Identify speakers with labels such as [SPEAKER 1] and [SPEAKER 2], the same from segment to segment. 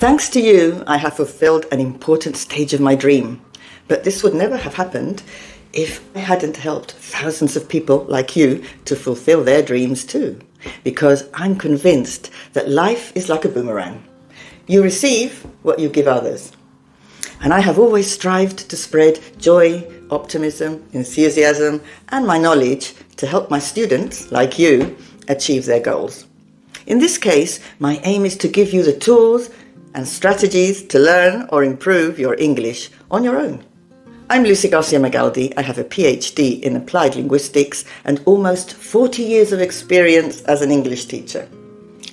[SPEAKER 1] Thanks to you, I have fulfilled an important stage of my dream. But this would never have happened if I hadn't helped thousands of people like you to fulfill their dreams too. Because I'm convinced that life is like a boomerang. You receive what you give others. And I have always strived to spread joy, optimism, enthusiasm, and my knowledge to help my students, like you, achieve their goals. In this case, my aim is to give you the tools and strategies to learn or improve your English on your own. I'm Lucy Garcia Magaldi. I have a PhD in applied linguistics and almost 40 years of experience as an English teacher.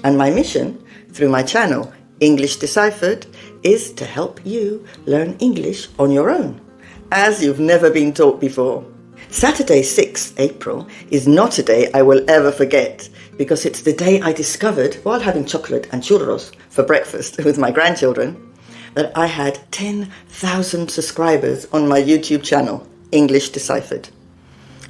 [SPEAKER 1] And my mission, through my channel, English Deciphered, is to help you learn English on your own, as you've never been taught before. Saturday, 6 April, is not a day I will ever forget, because it's the day I discovered, while having chocolate and churros for breakfast with my grandchildren, that I had 10,000 subscribers on my YouTube channel, English Deciphered.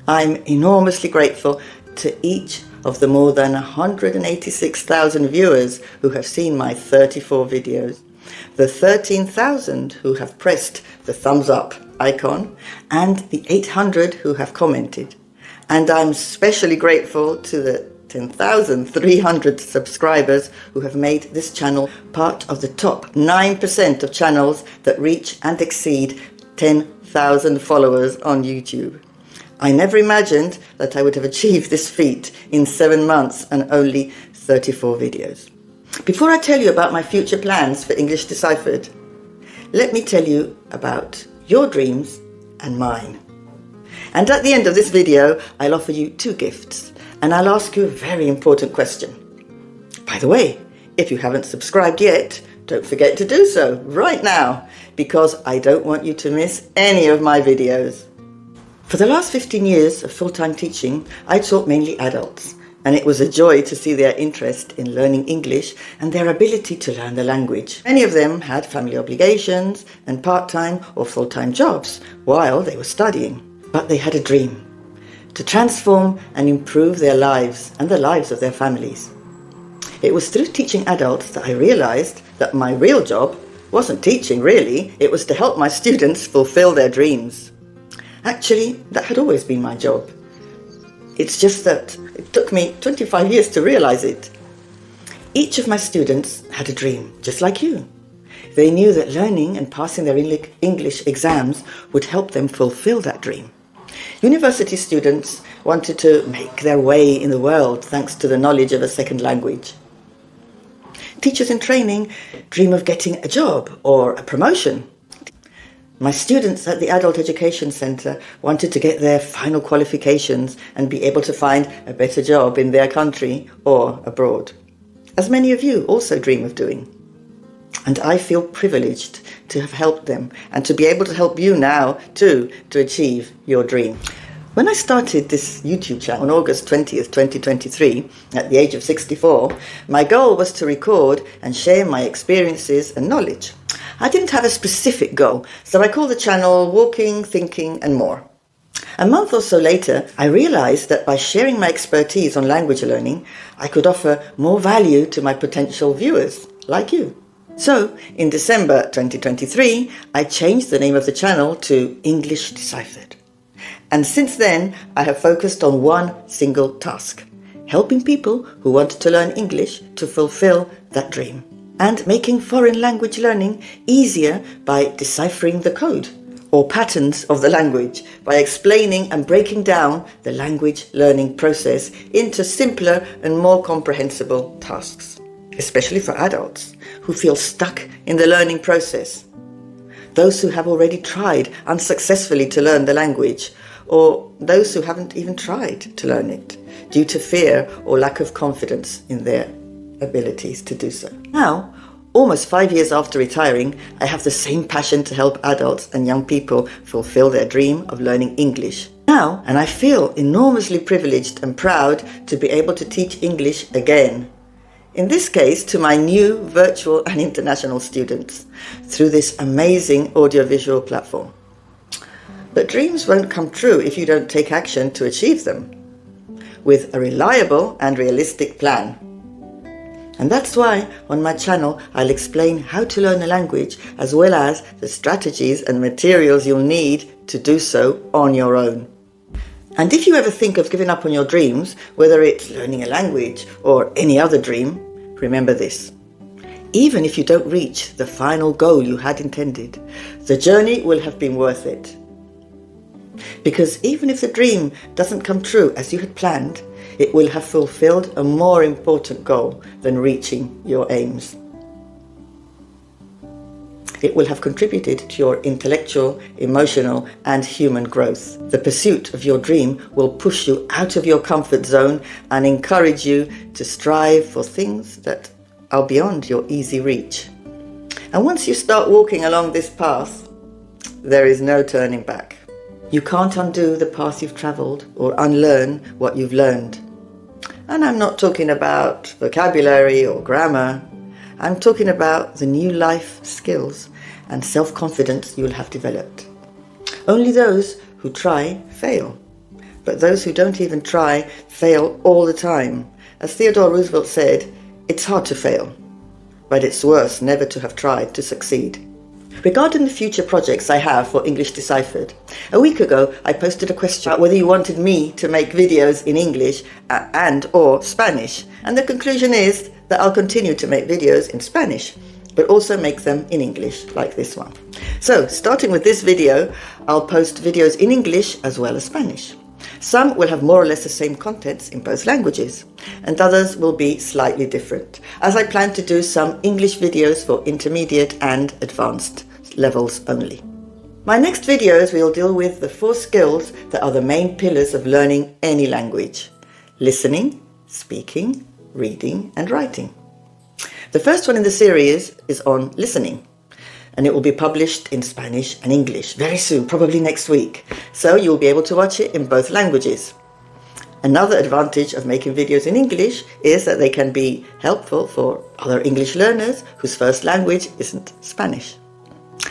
[SPEAKER 1] I'm enormously grateful to each of the more than 186,000 viewers who have seen my 34 videos, the 13,000 who have pressed the thumbs up icon, and the 800 who have commented. And I'm especially grateful to the 10,300 subscribers who have made this channel part of the top 9% of channels that reach and exceed 10,000 followers on YouTube. I never imagined that I would have achieved this feat in 7 months and only 34 videos. Before I tell you about my future plans for English Deciphered, let me tell you about your dreams and mine. And at the end of this video, I'll offer you 2 gifts, and I'll ask you a very important question. By the way, if you haven't subscribed yet, don't forget to do so right now, because I don't want you to miss any of my videos. For the last 15 years of full-time teaching, I taught mainly adults, and it was a joy to see their interest in learning English and their ability to learn the language. Many of them had family obligations and part-time or full-time jobs while they were studying, but they had a dream to transform and improve their lives and the lives of their families. It was through teaching adults that I realized that my real job wasn't teaching, really. It was to help my students fulfill their dreams. Actually, that had always been my job. It's just that it took me 25 years to realize it. Each of my students had a dream, just like you. They knew that learning and passing their English exams would help them fulfill that dream. University students wanted to make their way in the world thanks to the knowledge of a second language. Teachers in training dream of getting a job or a promotion. My students at the Adult Education Centre wanted to get their final qualifications and be able to find a better job in their country or abroad, as many of you also dream of doing. And I feel privileged to have helped them and to be able to help you now too to achieve your dream. When I started this YouTube channel on August 20th, 2023, at the age of 64, my goal was to record and share my experiences and knowledge. I didn't have a specific goal, so I called the channel Walking, Thinking and More. A month or so later, I realized that by sharing my expertise on language learning, I could offer more value to my potential viewers, like you. So, in December 2023, I changed the name of the channel to English Deciphered. And since then, I have focused on one single task: helping people who want to learn English to fulfill that dream, and making foreign language learning easier by deciphering the code or patterns of the language, by explaining and breaking down the language learning process into simpler and more comprehensible tasks, especially for adults who feel stuck in the learning process, those who have already tried unsuccessfully to learn the language, or those who haven't even tried to learn it due to fear or lack of confidence in their abilities to do so. Now, almost 5 years after retiring, I have the same passion to help adults and young people fulfill their dream of learning English now, and I feel enormously privileged and proud to be able to teach English again. In this case, to my new virtual and international students through this amazing audiovisual platform. But dreams won't come true if you don't take action to achieve them with a reliable and realistic plan. And that's why on my channel I'll explain how to learn a language as well as the strategies and materials you'll need to do so on your own. And if you ever think of giving up on your dreams, whether it's learning a language or any other dream, remember this. Even if you don't reach the final goal you had intended, the journey will have been worth it. Because even if the dream doesn't come true as you had planned, it will have fulfilled a more important goal than reaching your aims. It will have contributed to your intellectual, emotional, and human growth. The pursuit of your dream will push you out of your comfort zone and encourage you to strive for things that are beyond your easy reach. And once you start walking along this path, there is no turning back. You can't undo the path you've travelled or unlearn what you've learned. And I'm not talking about vocabulary or grammar. I'm talking about the new life skills and self-confidence you'll have developed. Only those who try fail. But those who don't even try fail all the time. As Theodore Roosevelt said, it's hard to fail, but it's worse never to have tried to succeed. Regarding the future projects I have for English Deciphered, a week ago I posted a question about whether you wanted me to make videos in English and or Spanish, and the conclusion is that I'll continue to make videos in Spanish, but also make them in English, like this one. So, starting with this video, I'll post videos in English as well as Spanish. Some will have more or less the same contents in both languages, and others will be slightly different, as I plan to do some English videos for intermediate and advanced levels only. My next videos will deal with the 4 skills that are the main pillars of learning any language: listening, speaking, reading, and writing. The first one in the series is on listening, and it will be published in Spanish and English very soon, probably next week, so you'll be able to watch it in both languages. Another advantage of making videos in English is that they can be helpful for other English learners whose first language isn't Spanish.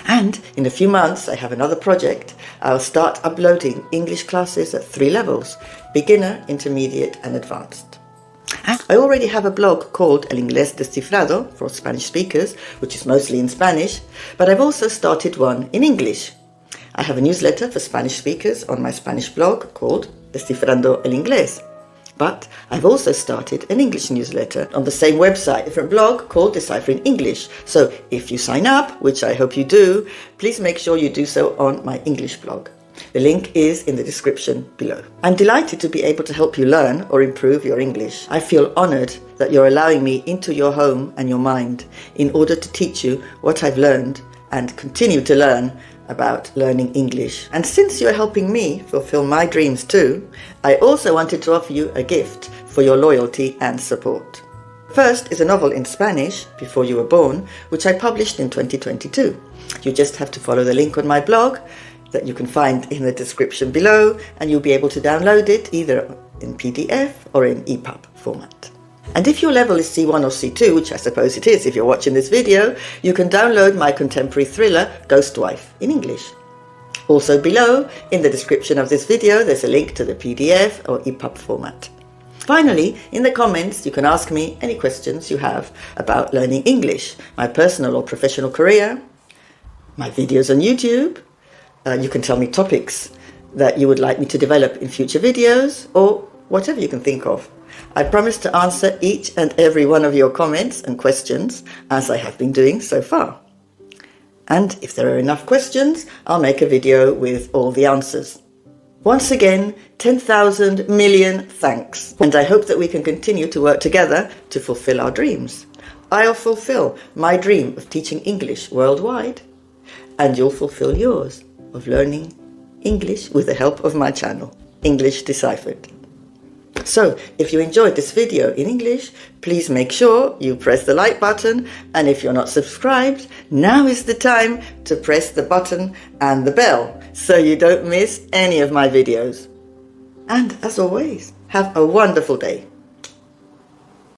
[SPEAKER 1] And in a few months I have another project. I'll start uploading English classes at 3 levels: beginner, intermediate, and advanced. I already have a blog called El Inglés Decifrado for Spanish speakers, which is mostly in Spanish, but I've also started one in English. I have a newsletter for Spanish speakers on my Spanish blog called Descifrando el Inglés. But I've also started an English newsletter on the same website, a different blog called Deciphering English. So if you sign up, which I hope you do, please make sure you do so on my English blog. The link is in the description below. I'm delighted to be able to help you learn or improve your English. I feel honoured that you're allowing me into your home and your mind in order to teach you what I've learned and continue to learn about learning English. And since you're helping me fulfill my dreams too, I also wanted to offer you a gift for your loyalty and support. First is a novel in Spanish, Before You Were Born, which I published in 2022. You just have to follow the link on my blog that you can find in the description below, and you'll be able to download it either in PDF or in EPUB format. And if your level is C1 or C2, which I suppose it is if you're watching this video, you can download my contemporary thriller, Ghost Wife, in English. Also below, in the description of this video, there's a link to the PDF or EPUB format. Finally, in the comments, you can ask me any questions you have about learning English, my personal or professional career, my videos on YouTube. You can tell me topics that you would like me to develop in future videos, or whatever you can think of. I promise to answer each and every one of your comments and questions, as I have been doing so far. And if there are enough questions, I'll make a video with all the answers. Once again, 10,000 million thanks. And I hope that we can continue to work together to fulfill our dreams. I'll fulfill my dream of teaching English worldwide, and you'll fulfill yours of learning English with the help of my channel, English Deciphered. So, if you enjoyed this video in English, please make sure you press the like button, and if you're not subscribed, now is the time to press the button and the bell so you don't miss any of my videos. And as always, have a wonderful day.